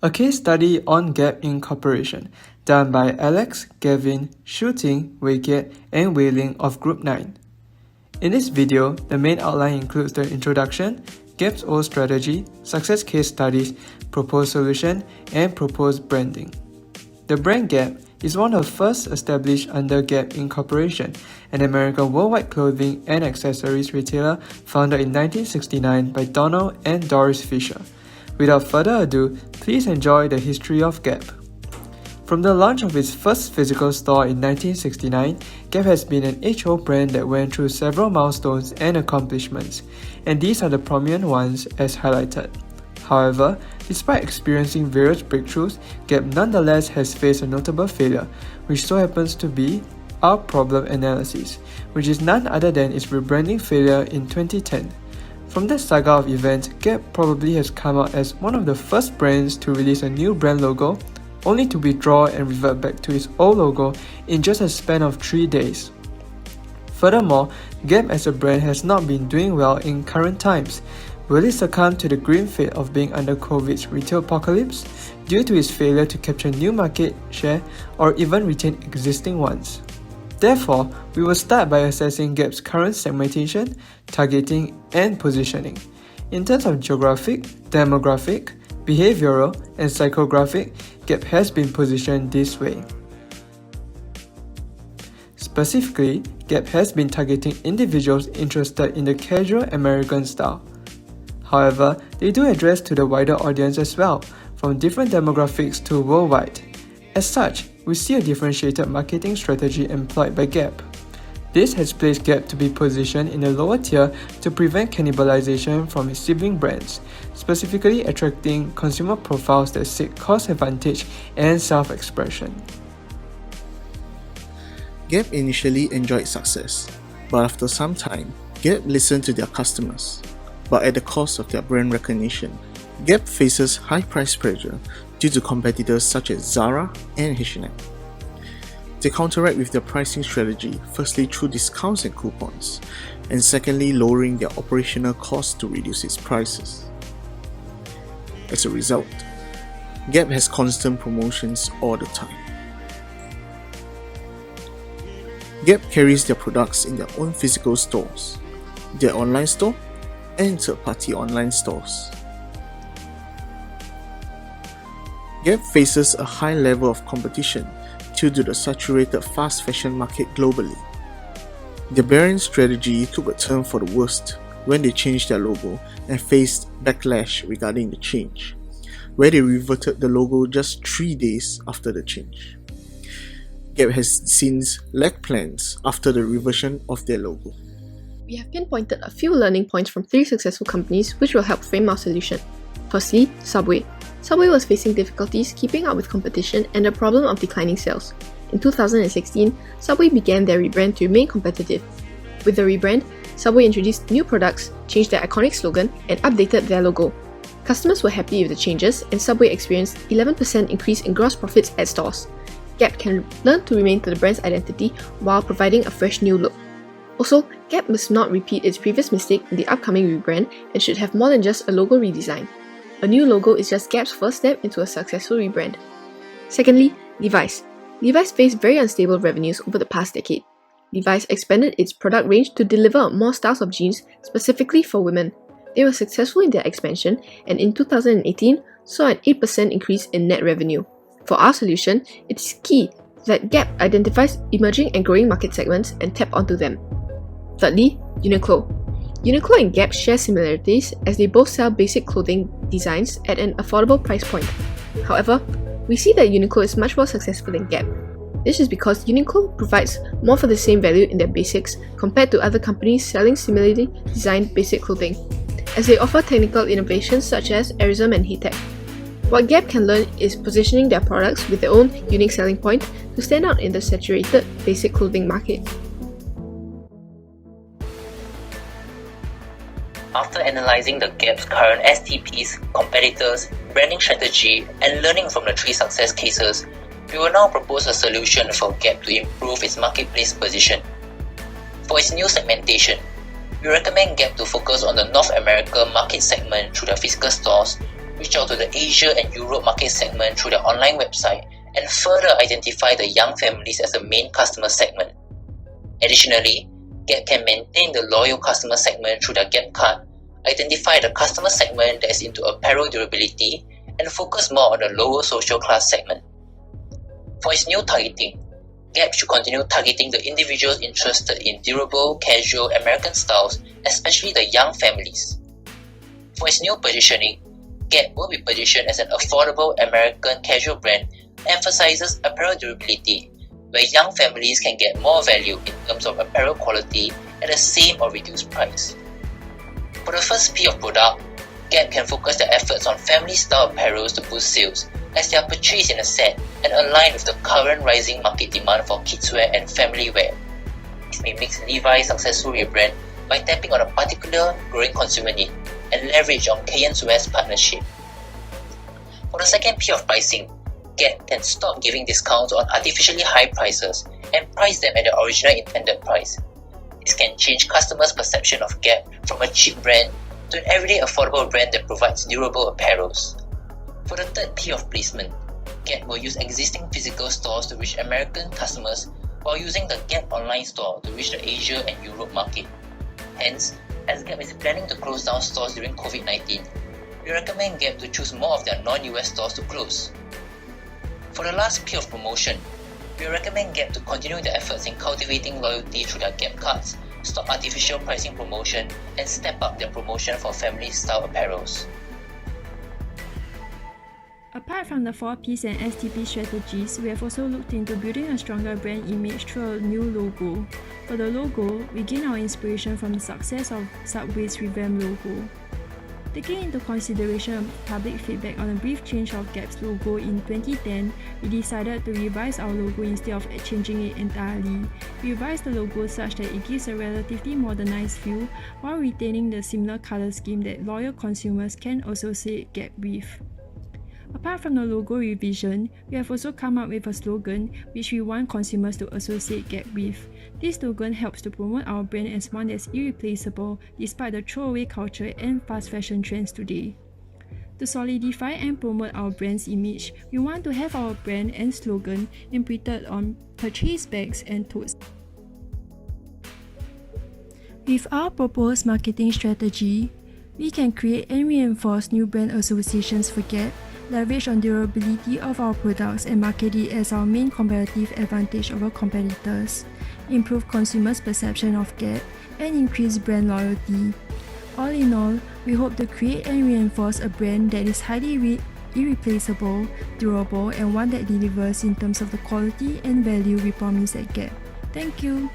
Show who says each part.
Speaker 1: A case study on Gap Incorporation, done by Alex, Gavin, Shu Ting, Wei Kiat, and Wei Ling of Group 9. In this video, the main outline includes the introduction, Gap's old strategy, success case studies, proposed solution, and proposed branding. The brand Gap is one of the first established under Gap Incorporation, an American worldwide clothing and accessories retailer founded in 1969 by Donald and Doris Fisher. Without further ado, please enjoy the history of Gap. From the launch of its first physical store in 1969, Gap has been an age-old brand that went through several milestones and accomplishments, and these are the prominent ones as highlighted. However, despite experiencing various breakthroughs, Gap nonetheless has faced a notable failure, which so happens to be our problem analysis, which is none other than its rebranding failure in 2010. From this saga of events, Gap probably has come out as one of the first brands to release a new brand logo, only to withdraw and revert back to its old logo in just a span of 3 days. Furthermore, Gap as a brand has not been doing well in current times. Will it succumb to the grim fate of being under COVID's retail apocalypse due to its failure to capture new market share or even retain existing ones? Therefore, we will start by assessing Gap's current segmentation, targeting, and positioning. In terms of geographic, demographic, behavioral, and psychographic, Gap has been positioned this way. Specifically, Gap has been targeting individuals interested in the casual American style. However, they do address to the wider audience as well, from different demographics to worldwide. As such, we see a differentiated marketing strategy employed by Gap. This has placed Gap to be positioned in a lower tier to prevent cannibalization from its sibling brands, specifically attracting consumer profiles that seek cost advantage and self-expression.
Speaker 2: Gap initially enjoyed success, but after some time, Gap listened to their customers, but at the cost of their brand recognition. Gap faces high price pressure due to competitors such as Zara and H&M. They counteract with their pricing strategy, firstly through discounts and coupons, and secondly lowering their operational costs to reduce its prices. As a result, Gap has constant promotions all the time. Gap carries their products in their own physical stores, their online store, and third-party online stores. Gap faces a high level of competition due to the saturated fast fashion market globally. The brand strategy took a turn for the worst when they changed their logo and faced backlash regarding the change, where they reverted the logo just 3 days after the change. Gap has since lacked plans after the reversion of their logo.
Speaker 3: We have pinpointed a few learning points from 3 successful companies which will help frame our solution. Firstly, Subway. Subway was facing difficulties keeping up with competition and the problem of declining sales. In 2016, Subway began their rebrand to remain competitive. With the rebrand, Subway introduced new products, changed their iconic slogan, and updated their logo. Customers were happy with the changes, and Subway experienced 11% increase in gross profits at stores. Gap can learn to remain to the brand's identity while providing a fresh new look. Also, Gap must not repeat its previous mistake in the upcoming rebrand and should have more than just a logo redesign. A new logo is just Gap's first step into a successful rebrand. Secondly, Levi's. Levi's faced very unstable revenues over the past decade. Levi's expanded its product range to deliver more styles of jeans specifically for women. They were successful in their expansion and in 2018 saw an 8% increase in net revenue. For our solution, it is key that Gap identifies emerging and growing market segments and tap onto them. Thirdly, Uniqlo. Uniqlo and Gap share similarities as they both sell basic clothing designs at an affordable price point. However, we see that Uniqlo is much more successful than Gap. This is because Uniqlo provides more for the same value in their basics compared to other companies selling similarly designed basic clothing, as they offer technical innovations such as Airism and Heattech. What Gap can learn is positioning their products with their own unique selling point to stand out in the saturated basic clothing market.
Speaker 4: After analysing the Gap's current STPs, competitors, branding strategy, and learning from the 3 success cases, we will now propose a solution for Gap to improve its marketplace position. For its new segmentation, we recommend Gap to focus on the North America market segment through their physical stores, reach out to the Asia and Europe market segment through their online website, and further identify the young families as the main customer segment. Additionally, Gap can maintain the loyal customer segment through their Gap card, identify the customer segment that is into apparel durability, and focus more on the lower social class segment. For its new targeting, Gap should continue targeting the individuals interested in durable, casual American styles, especially the young families. For its new positioning, Gap will be positioned as an affordable American casual brand that emphasizes apparel durability, where young families can get more value in terms of apparel quality at the same or reduced price. For the first P of product, Gap can focus their efforts on family-style apparels to boost sales, as they are purchased in a set and align with the current rising market demand for kidswear and family wear. This may make Levi's successful rebrand by tapping on a particular growing consumer need and leverage on Cayen's West partnership. For the second P of pricing, Gap can stop giving discounts on artificially high prices and price them at their original intended price. This can change customers' perception of Gap from a cheap brand to an everyday affordable brand that provides durable apparels. For the third P of placement, Gap will use existing physical stores to reach American customers while using the Gap online store to reach the Asia and Europe market. Hence, as Gap is planning to close down stores during COVID-19, we recommend Gap to choose more of their non-US stores to close. For the last P of promotion, we recommend Gap to continue their efforts in cultivating loyalty through their Gap cards, stop artificial pricing promotion, and step up their promotion for family-style apparels.
Speaker 5: Apart from the 4 Ps and STP strategies, we have also looked into building a stronger brand image through a new logo. For the logo, we gain our inspiration from the success of Subway's revamped logo. Taking into consideration public feedback on a brief change of Gap's logo in 2010, we decided to revise our logo instead of changing it entirely. We revised the logo such that it gives a relatively modernized feel while retaining the similar color scheme that loyal consumers can associate Gap with. Apart from the logo revision, we have also come up with a slogan which we want consumers to associate Gap with. This slogan helps to promote our brand as one that's irreplaceable despite the throwaway culture and fast fashion trends today. To solidify and promote our brand's image, we want to have our brand and slogan imprinted on purchase bags and totes. With our proposed marketing strategy, we can create and reinforce new brand associations for Gap, leverage on durability of our products and market it as our main competitive advantage over competitors, improve consumers' perception of Gap, and increase brand loyalty. All in all, we hope to create and reinforce a brand that is highly irreplaceable, durable, and one that delivers in terms of the quality and value we promise at Gap. Thank you!